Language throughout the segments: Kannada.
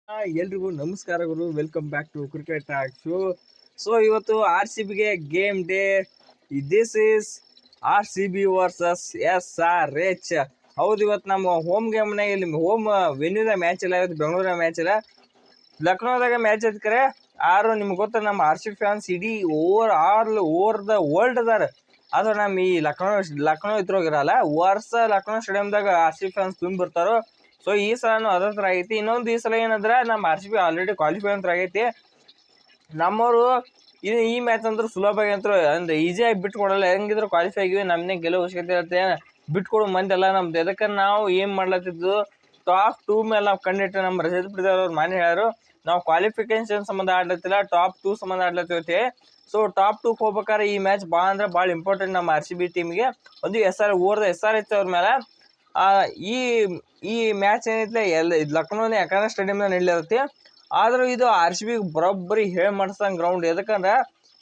ಎಲ್ರಿಗೂ ನಮಸ್ಕಾರಗಳು. Welcome back to cricket talk show. ಇವತ್ತು ಆರ್ ಸಿ ಬಿಗೆ game day. This is R C B versus SRH. ಹೌದು, ಇವತ್ತು ನಮ್ಮ ಹೋಮ್ ಗೇಮ್ನಾಗ ಇಲ್ಲಿ ಹೋಮ್ ವೆನ್ಯೂದ ಮ್ಯಾಚ್ ಇಲ್ಲ, ಇವತ್ತು ಬೆಂಗಳೂರ ಮ್ಯಾಚ್ ಇಲ್ಲ, ಲಕ್ನೋದಾಗ ಮ್ಯಾಚ್ ಐತ್ಕರೆ. ಆರು ನಿಮ್ಗೆ ಗೊತ್ತ, ನಮ್ಮ ಆರ್ ಸಿ ಬಿ ಫ್ಯಾನ್ಸ್ ಇಡೀ ಓವರ್ ದ ವರ್ಲ್ಡ್ ಅದಾರ. ಅದು ನಮ್ಮ ಈ ಲಕ್ನೋ ಇದ್ರೋಗಿರಲ್ಲ, ಲಕ್ನೋ ಸ್ಟೇಡಿಯಮ್ದಾಗ ಆರ್ ಸಿ ಬಿ ಫ್ಯಾನ್ಸ್ ತುಂಬಿ ಬರ್ತಾರೋ. ಸೊ ಈ ಸಲನು ಅದೇ ಥರ ಆಗೈತಿ. ಇನ್ನೊಂದು ಈ ಸಲ ಏನಂದ್ರೆ ನಮ್ಮ R C B already qualify ಅಂತ ಆಗೈತಿ. ನಮ್ಮವರು ಈ ಮ್ಯಾಚ್ ಅಂದ್ರೆ ಸುಲಭವಾಗಿ ಅಂತೂ ಅಂದ್ರೆ ಈಸಿಯಾಗಿ ಬಿಟ್ಕೊಡಲ್ಲ. ಹೆಂಗಿದ್ರು ಕ್ವಾಲಿಫೈ ಆಗಿವಿ, ನಮ್ಮನೆ ಗೆಲುವು ಅವಶ್ಯಕತೆ ಇರುತ್ತೆ. ಬಿಟ್ಕೊಡೋ ಮಂದಿ ಎಲ್ಲ ನಮ್ದು. ಎದಕ್ಕೆ ನಾವು ಏನು ಮಾಡ್ಲತ್ತಿದ್ದು, ಟಾಪ್ 2 ಮೇಲೆ ನಾವು ಕಂಡಿಟ್ಟು ನಮ್ಮ ರಜತ್ ಬಿಡಿದವ್ರು ಅವ್ರು ಮಾನ್ಯ ಹೇಳೋರು, ನಾವು ಕ್ವಾಲಿಫಿಕೇಶನ್ ಸಂಬಂಧ ಆಡ್ಲತ್ತಿಲ್ಲ, ಟಾಪ್ 2 ಸಂಬಂಧ ಆಡ್ಲತ್ತೀವಿ. ಸೊ ಟಾಪ್ 2 ಹೋಗ್ಬೇಕಾದ್ರೆ ಈ ಮ್ಯಾಚ್ ಭಾಳ ಇಂಪಾರ್ಟೆಂಟ್ ನಮ್ಮ ಆರ್ ಸಿ ಬಿ ಟೀಮ್ಗೆ. ಒಂದು SRH ಅವ್ರ ಮೇಲೆ. ಈ ಮ್ಯಾಚ್ ಏನೈತೆ ಲಕ್ನೋನೇ ಯಾಕಂದ್ರೆ ಸ್ಟೇಡಿಯಮ್ನ ನಡೀಲಿರುತ್ತೆ. ಆದರೂ ಇದು ಆರ್ ಸಿ ಬಿ ಬರೋಬ್ಬರಿ ಹೇಳಿ ಮಾಡಿಸಂಗೆ ಗ್ರೌಂಡ್. ಎದಕ್ಕಂದ್ರೆ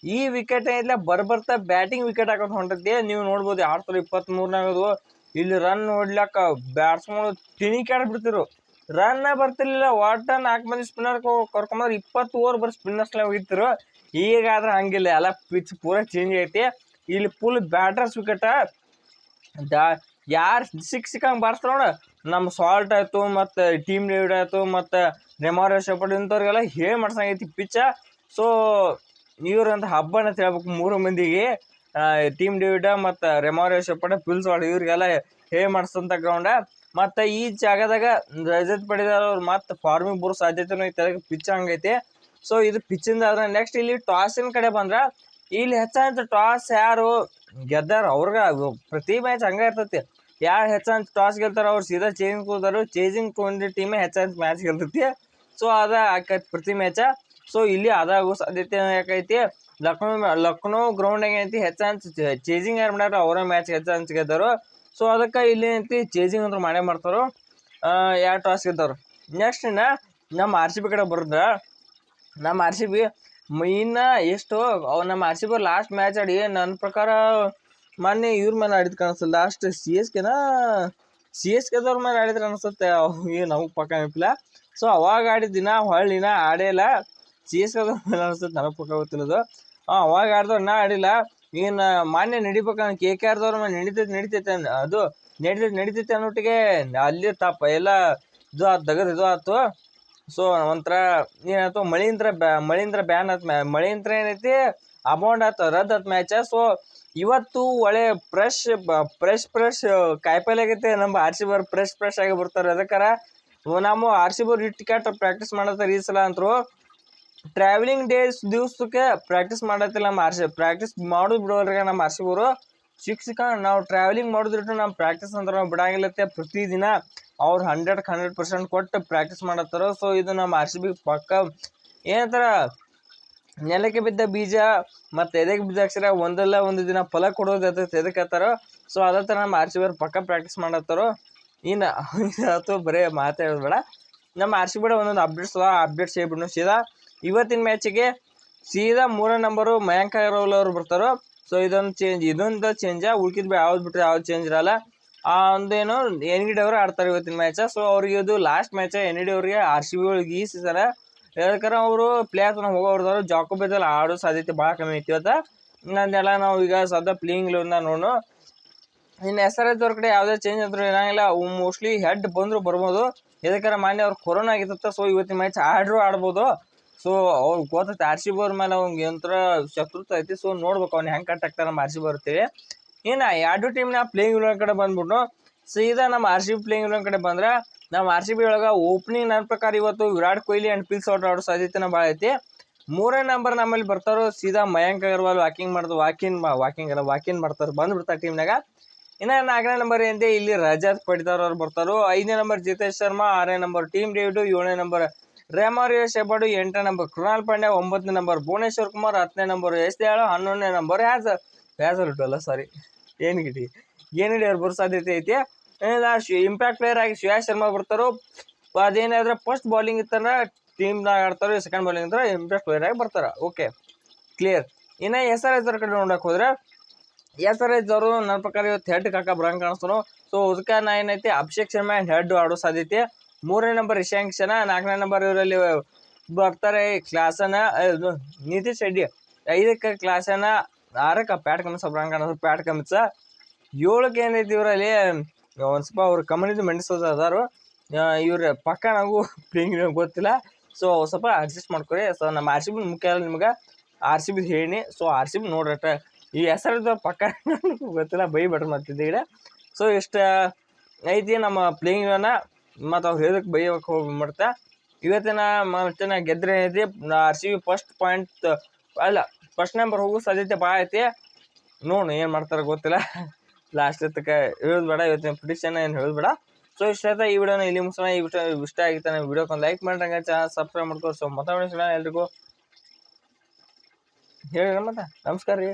ಈ ವಿಕೆಟ್ ಏನೈತೆ ಬರ್ತಾ ಬ್ಯಾಟಿಂಗ್ ವಿಕೆಟ್ ಹಾಕೋದು ಹೊಂಟೈತಿ. ನೀವು ನೋಡ್ಬೋದು 2023 ಇಲ್ಲಿ ರನ್ ಹೊಡ್ಲಕ್ಕ ಬ್ಯಾಟ್ಸ್ಮನ್ ತಿಣಿಕಾಡ್ಬಿಡ್ತಿರು, ರನ್ನ ಬರ್ತಿರ್ಲಿಲ್ಲ. ಒಟ್ಟ 4 ಮಂದಿ ಸ್ಪಿನ್ನರ್ ಕರ್ಕೊಂಡ್ರೆ 20 ಓವರ್ ಬರೀ ಸ್ಪಿನ್ನರ್ಸ್ಲೇ ಹೋಗಿತ್ತಿರು. ಈಗಾದ್ರೆ ಹಂಗಿಲ್ಲ, ಎಲ್ಲ ಪಿಚ್ ಪೂರ ಚೇಂಜ್ ಐತಿ. ಇಲ್ಲಿ ಫುಲ್ ಬ್ಯಾಟರ್ಸ್ ವಿಕೆಟ. ಯಾರು ಸಿಕ್ಕಂಗೆ ಬಾರಿಸ್ತಾರ ನೋಡ, ನಮ್ಮ ಸಾಲ್ಟ್ ಆಯಿತು, ಮತ್ತು ಟೀಮ್ ಡೇವಿಡ್ ಆಯಿತು, ಮತ್ತು ರೆಮಾರೋ ಶೆಪರ್ಡ್ ಇಂಥವ್ರಿಗೆಲ್ಲ ಹೇಳಿ ಮಾಡ್ಸಂಗೈತಿ ಪಿಚ್ಚ. ಸೊ ಇವ್ರಂತ ಹಬ್ಬನ ಹೇಳ್ಬೇಕು 3 ಮಂದಿಗೆ, ಟೀಮ್ ಡೇವಿಡ್ ಮತ್ತು ರೆಮಾರೋ ಶೆಪರ್ಡ್, ಪಿಲ್ಸ್ವಾಡ್, ಇವ್ರಿಗೆಲ್ಲ ಹೇಳಿ ಮಾಡಿಸಂತ ಗ್ರೌಂಡ. ಮತ್ತು ಈ ಜಾಗದಾಗ ರಜತ್ ಪಡಿದಾರ್ ಅವ್ರು ಮತ್ತೆ ಫಾರ್ಮಿಗೆ ಬರೋ ಸಾಧ್ಯತೆನೂ ಐತೆ, ಅದಕ್ಕೆ ಪಿಚ್ ಹಂಗೈತಿ. ಸೊ ಇದು ಪಿಚ್ಚಿಂದ ಆದ್ರೆ ನೆಕ್ಸ್ಟ್ ಇಲ್ಲಿ ಟಾಸಿನ ಕಡೆ ಬಂದ್ರೆ, ಇಲ್ಲಿ ಹೆಚ್ಚಂತ ಟಾಸ್ ಯಾರು ಗೆದ್ದಾರ ಅವ್ರಿಗೆ ಪ್ರತಿ ಮ್ಯಾಚ್ ಹಂಗೆ ಇರ್ತೈತಿ. ಯಾರು ಹೆಚ್ಚಂತ ಟಾಸ್ ಗೆಲ್ತಾರ ಅವ್ರು ಸೀದಾ ಚೇಂಜಿಂಗ್ ಕೂದಾರು, ಚೇಂಜಿಂಗ್ ತೊಗೊಂಡು ಟೀಮೇ ಹೆಚ್ಚಂತ ಮ್ಯಾಚ್ ಗೆಲ್ತೈತಿ. ಸೊ ಅದ ಆಕೈತಿ ಪ್ರತಿ ಮ್ಯಾಚ. ಸೊ ಇಲ್ಲಿ ಅದಾಗೋ ಸಾಧ್ಯತೆ ಯಾಕೈತಿ, ಲಕ್ನೋ ಗ್ರೌಂಡ್ ಏನೈತಿ ಹೆಚ್ಚಂತ ಚೇಂಜಿಂಗ್ ಯಾರು ಮಾಡ್ಯಾರ ಅವರ ಮ್ಯಾಚ್ ಹೆಚ್ಚಂತ ಗೆದ್ದಾರು. ಸೊ ಅದಕ್ಕೆ ಇಲ್ಲಿ ಏನೈತಿ ಚೇಂಜಿಂಗ್ ಅಂದ್ರೆ ಮಾಡೇ ಮಾಡ್ತಾರೋ, ಯಾರು ಟಾಸ್ ಗೆದ್ದಾರು. ನೆಕ್ಸ್ಟ್ ನಮ್ಮ ಆರ್ ಸಿ ಬಿ ಕಡೆ ಬರೋದ್ರ, ನಮ್ಮ ಆರ್ ಸಿ ಬಿ ಎಷ್ಟು ನಮ್ಮ R C B last match ಆಡಿ ನನ್ನ ಪ್ರಕಾರ ಮೊನ್ನೆ ಇವ್ರ ಮೇಲೆ ಆಡಿದ್ ಕಾಣಿಸ್ತದೆ. ಲಾಸ್ಟ್ ಸಿ ಎಸ್ ಕೆದವ್ರ ಮೇಲೆ ಆಡಿದ್ರೆ ಅನಿಸುತ್ತೆ, ನಮಗೆ ಪಕ್ಕ ನೆನಪಿಲ್ಲ. ಸೊ ಅವಾಗ ಆಡಿದ್ದಿನ ಹೊಳ್ಳಿನ ಆಡೇ ಇಲ್ಲ. ಸಿ ಎಸ್ ಕೆದವ್ರ ಮೇಲೆ ಅನಿಸುತ್ತೆ, ನನಗೆ ಪಕ್ಕ ಗೊತ್ತಿರೋದು. ಅವಾಗ ಆಡ್ದವ್ರು ನಾ ಆಡಿಲ್ಲ. ಮಾನ್ಯ ನಡಿಬೇಕಂದ್ರೆ KKR ದವ್ರ ಮೇಲೆ ನಡಿತೈತೆ ಅದು ನಡಿತೈತೆ ಅನ್ನೋಟ್ಟಿಗೆ ಅಲ್ಲಿ ಎಲ್ಲ ಇದು ಆಯ್ತು. ಸೊ ಒಂಥರ ಏನಾಯ್ತು, ಮಳಿಂದ್ರ ಬ್ಯಾನ್ ಆಯ್ತು. ಮಳಿಂದ್ರ ಏನೈತಿ ಅಬೌಂಡ್ ಆಯ್ತು, ರದ್ದು ಆಯ್ತು ಮ್ಯಾಚ. ಸೊ ಇವತ್ತು ಒಳ್ಳೆ ಫ್ರೆಶ್ ಕಾಯಿಪಲ್ಲೆ ಆಗೈತೆ. ನಮ್ಮ ಆರ್ ಸಿ ಬಿ ಫ್ರೆಶ್ ಆಗಿ ಬರ್ತಾರೆ. ಅದಕ್ಕಾರ ನಮ್ಮ R C B ticket practice ಮಾಡತ್ತಾರೆ ಈ ಸಲ ಅಂತರು. ಟ್ರಾವೆಲಿಂಗ್ ದಿವಸಕ್ಕೆ ಪ್ರಾಕ್ಟೀಸ್ ಮಾಡತ್ತಿಲ್ಲ ನಮ್ಮ ಆರ್ ಸಿ ಬಿ. ಪ್ರಾಕ್ಟೀಸ್ ಮಾಡೋದು ಬಿಡೋಲ್ರಿ ನಮ್ಮ ಆರ್ ಸಿ ಬಿರು. ನಾವು ಟ್ರಾವೆಲಿಂಗ್ ಮಾಡೋದಿಟ್ಟು ನಮ್ಮ ಪ್ರಾಕ್ಟೀಸ್ ಅಂದ್ರೆ ನಾವು ಬಿಡಾಗಿಲ್ಲತ್ತೆ. ಪ್ರತಿದಿನ ಅವ್ರು 100% ಕೊಟ್ಟು ಪ್ರಾಕ್ಟೀಸ್ ಮಾಡತ್ತಾರ. ಸೊ ಇದು ನಮ್ಮ ಆರ್ ಸಿ ಬಿ ಪಕ್ಕ ಏನಂತಾರ, ನೆಲಕ್ಕೆ ಬಿದ್ದ ಬೀಜ ಮತ್ತು ಎದೆಗೆ ಬಿದ್ದ ಅಕ್ಷರ ಒಂದಲ್ಲ ಒಂದು ದಿನ ಫಲ ಕೊಡೋದು ಎದಕ್ಕೆ ಹೇಳ್ತಾರೋ. ಸೊ ಅದೇ ಥರ ನಮ್ಮ ಆರ್ ಸಿ ಬಿ ಪಕ್ಕ ಪ್ರಾಕ್ಟೀಸ್ ಮಾಡತ್ತಾರೋ. ಅಥವಾ ಬರೀ ಮಾತಾಡೋದು ಬೇಡ. ನಮ್ಮ ಆರ್ ಸಿ ಬಿ ಒಂದೊಂದು ಅಪ್ಡೇಟ್ಸ್ ಹೇಳ್ಬಿಡ್ನು ಸೀದಾ. ಇವತ್ತಿನ ಮ್ಯಾಚಿಗೆ ಸೀದಾ 3ನೇ ನಂಬರು ಮಯಾಂಕ್ ಅಗರ್ವಾಲ್ ಅವರು ಬರ್ತಾರೋ. ಸೊ ಇದೊಂದು ಚೇಂಜ, ಉಳ್ಕಿದ್ ಯಾವ್ದು ಬಿಟ್ಟರೆ ಯಾವ್ದು ಚೇಂಜ್ ಇರಲ್ಲ. ಒಂದೇನು ND ಅವರು ಆಡ್ತಾರೆ ಇವತ್ತಿನ ಮ್ಯಾಚ. ಸೊ ಅವ್ರಿಗೆ ಇದು ಲಾಸ್ಟ್ ಮ್ಯಾಚ ND ಅವ್ರಿಗೆ ಆರ್ ಸಿ ಬಿ ಒಳಗೆ ಈ ಸೀಸನ್. ಯಾಕಂದ್ರೆ ಅವರು ಪ್ಲೇಯರ್ಸ್ ಹೋಗೋರ್ದವ್ರು ಜಾಕೋಬೆದಲ್ಲಿ ಆಡೋ ಸಾಧ್ಯತೆ ಭಾಳ ಕಮ್ಮಿ ಐತಿ ಇವತ್ತು. ನಂದೆಲ್ಲ ನಾವು ಈಗ ಸದ್ಯ ಪ್ಲೇಯಿಂಗ್ ಲೆವೆಲ್ನ ನೋಡು. ಇನ್ನು SRH ಅವ್ರ ಕಡೆ ಯಾವುದೇ ಚೇಂಜ್ ಅಂತೂ ಇರೋಂಗಿಲ್ಲ. ಮೋಸ್ಟ್ಲಿ ಹೆಡ್ ಬರ್ಬೋದು. ಯಾಕಂದ್ರೆ ಮಾನ್ಯ ಅವ್ರು ಕೊರೋನಾ ಆಗಿತ್ತ. ಸೊ ಇವತ್ತಿನ ಮ್ಯಾಚ್ ಆಡ್ಬೋದು. ಸೊ ಅವ್ರು ಗೊತ್ತೈತೆ ಆರ್ ಸಿ ಬಿ ಅವ್ರ ಮೇಲೆ ಅವ್ನಿಗೆ ಒಂಥರ ಶತ್ರುತ ಐತಿ. ಸೊ ನೋಡ್ಬೇಕು ಅವ್ನು ಹೆಂಗೆ ಕಟ್ ಆಗ್ತಾರೆ ನಮ್ಮ ಆರ್ ಸಿ ಬಿ ಬರ್ತೀವಿ. ಇನ್ನು ಎರಡು ಟೀಮ್ನ ಪ್ಲೇಯಿಂಗ್ ಇಲೆವೆನ್ ಕಡೆ ಬಂದ್ಬಿಟ್ಟು ಸೀದಾ ನಮ್ಮ R C B playing eleven ಕಡೆ ಬಂದ್ರೆ, ನಮ್ಮ ಆರ್ ಸಿ ಬಿ ಒಳಗೆ ಓಪನಿಂಗ್ ನನ್ನ ಪ್ರಕಾರ ಇವತ್ತು ವಿರಾಟ್ ಕೊಹ್ಲಿ ಆ್ಯಂಡ್ ಪಿಲ್ಸ್ವಾಡ್ ಆಡೋ ಸಾಧ್ಯತೆನ ಭಾಳ ಐತಿ. 3ನೇ ನಂಬರ್ ನಮ್ಮಲ್ಲಿ ಬರ್ತಾರೋ ಸೀದಾ ಮಯಾಂಕ್ ಅಗರ್ವಾಲ್ ವಾಕಿಂಗ್ ಮಾಡ್ತಾರೆ, ಬಂದ್ಬಿಡ್ತಾರೆ ಟೀಮ್ನಾಗ. ಇನ್ನು 4ನೇ ನಂಬರ್ ಏನಿದೆ ಇಲ್ಲಿ ರಜತ್ ಪಡಿದಾರ್ ಅವ್ರು ಬರ್ತಾರೋ. 5ನೇ ನಂಬರ್ ಜಿತೇಶ್ ಶರ್ಮಾ, 6ನೇ ನಂಬರ್ ಟೀಮ್ ಡೇವಿಡ್, 7ನೇ ನಂಬರ್ ರೆಮಾರಿಯೋ ಶೆಪರ್ಡ್, 8ನೇ ನಂಬರ್ ಕೃಣಾಲ್ ಪಾಂಡ್ಯ, 9ನೇ ನಂಬರ್ ಭುವನೇಶ್ವರ್ ಕುಮಾರ್, 10ನೇ ನಂಬರ್ ಎಸ್ ದಯಾಳು, 11ನೇ ನಂಬರ್ ND ಅವ್ರು ಬರೋ ಸಾಧ್ಯತೆ ಐತಿ. ಇಂಪ್ಯಾಕ್ಟ್ ಪ್ಲೇಯರ್ ಆಗಿ ಶ್ರೇಯಸ್ ಶರ್ಮಾ ಬರ್ತಾರೋ. ಅದೇನಾದ್ರೆ ಫಸ್ಟ್ ಬೌಲಿಂಗ್ ಇತ್ತಂದ್ರೆ ಟೀಮ್ನಾಗ ಆಡ್ತಾರೋ, ಸೆಕೆಂಡ್ ಬೌಲಿಂಗ್ ಇದ್ರೆ ಇಂಪ್ಯಾಕ್ಟ್ ಪ್ಲೇಯರ್ ಆಗಿ ಬರ್ತಾರೆ. Okay, clear. ಇನ್ನು SRH ಅವ್ರ ಕಡೆ ನೋಡಕ್ಕೆ ಹೋದ್ರೆ, SRH ಅವರು ನನ್ನ ಪ್ರಕಾರ ಇವತ್ತು ಹೆಡ್ ಬರಂಗೆ ಕಾಣಿಸ್ತಾನೋ. ಸೊ ಅದಕ್ಕೆ ಏನೈತಿ ಅಭಿಷೇಕ್ ಶರ್ಮಾ ಹೆಡ್ ಆಡೋ ಸಾಧ್ಯತೆ. 3ನೇ ನಂಬರ್ ಇಶಾಂಕ್ಷನ, 4ನೇ ನಂಬರ್ ಇವರಲ್ಲಿ ಬರ್ತಾರೆ ಕ್ಲಾಸನ ನಿತೀಶ್ ರೆಡ್ಡಿ, 5ಕ್ಕೆ ಕ್ಲಾಸನ, 6ಕ್ಕೆ ಪ್ಯಾಟ್ ಕಮಿಸ್ ಒಬ್ರಂಗ್ ಕಾಣೋದು ಪ್ಯಾಟ್ ಕಮಿಸ, 7ಕ್ಕೆ ಏನೈತಿ ಇವರಲ್ಲಿ ಒಂದು ಸ್ವಲ್ಪ ಅವ್ರ ಕಮ್ಯುನಿಟಿ ಮೆಂಡಿಸೋದು ಅದಾರು. ಇವ್ರ ಪಕ್ಕ ನಾವು ಪ್ಲೇಯಿಂಗ್ ಗೊತ್ತಿಲ್ಲ. ಸೊ ಸ್ವಲ್ಪ ಅಡ್ಜಸ್ಟ್ ಮಾಡ್ಕೊರಿ. ಸೊ ನಮ್ಮ ಆರ್ ಸಿ ಬಿ ಮುಖ್ಯ ಅಲ್ಲ ನಿಮ್ಗೆ, ಆರ್ ಸಿ ಬಿ ಹೇಳಿ. ಸೊ ಆರ್ ಸಿ ಬಿ ನೋಡ್ರಟ ಈ ಹೆಸರಿದ್ದು ಪಕ್ಕ ಗೊತ್ತಿಲ್ಲ, ಬೈ ಬಟರ್ ಮಾಡ್ತಿದ್ದೆ ಈಗ. ಸೊ ಇಷ್ಟ ಐತಿ ನಮ್ಮ ಪ್ಲೇಯಿಂಗ್ನ, ಮತ್ತು ಅವ್ರು ಹೇಳಕ್ಕೆ ಬೈಯಕ್ಕೆ ಹೋಗ್ಬಿಡ್ತಾ. ಇವತ್ತಿನ ಮತ್ತಿನ ಗೆದ್ರೆ ಐತಿ R C B first point ಅಲ್ಲ ಫಸ್ಟ್ ನಂಬರ್ ಹೋಗೋ ಸಾಧ್ಯತೆ ಭಾಳ ಐತಿ. ನೋಡು ಏನು ಮಾಡ್ತಾರೆ ಗೊತ್ತಿಲ್ಲ. ಲಾಸ್ಟ್ ಎತ್ತಕ್ಕೆ ಹೇಳೋದು ಬೇಡ, ಇವತ್ತಿನ ಪ್ರಿಡಿಕ್ಷನ್ ಏನು ಹೇಳೋದು ಬೇಡ. ಸೊ ಇಷ್ಟ ಆಯ್ತಾ ಈ ವಿಡಿಯೋನ ಇಲ್ಲಿ ಮುಗಿಸೋಣ. ಈ ವಿಡಿಯೋ ಇಷ್ಟ ಆಗಿತ್ತು ನಮ್ಮ ವಿಡಿಯೋಕ್ಕೆ ಲೈಕ್ ಮಾಡ್ರಂಗೆ, ಚಾನಲ್ ಸಬ್ಸ್ಕ್ರೈಬ್ ಮಾಡ್ಕೊಂಡು. ಸೊ ಮಾತಾಡೋಣ ಎಲ್ರಿಗೂ ಹೇಳಿ ಮತ್ತೆ ನಮಸ್ಕಾರ ರೀ.